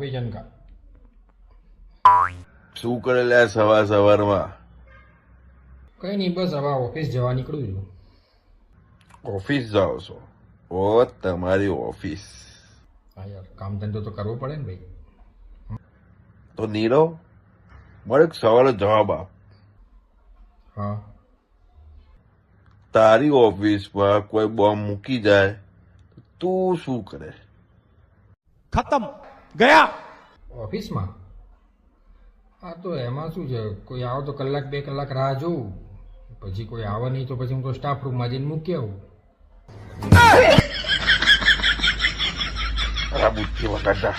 ભાઈ જનકા શું કરે લે સવાર સવારમાં? કઈ નહીં, બસ હવે ઓફિસ જવા નીકળું છું. ઓફિસ જાઓ છો? ઓ તમારી ઓફિસ. હા યાર, કામ ધંધો તો કરવો પડે ને ભાઈ. તો નીરવ, મારે એક સવાલનો જવાબ આપ. હા, તારી ઓફિસમાં કોઈ બોમ્બ મૂકી જાય તો તું શું કરે? खत्म गया. ઓફિસમાં હા તો એમાં શું છે, કોઈ આવો તો કલાક બે કલાક રાહ જોઉં, પછી કોઈ આવે નહીં તો પછી હું તો સ્ટાફ રૂમમાં જઈને મૂકી આવું. આ બુદ્ધિ વગાડતા.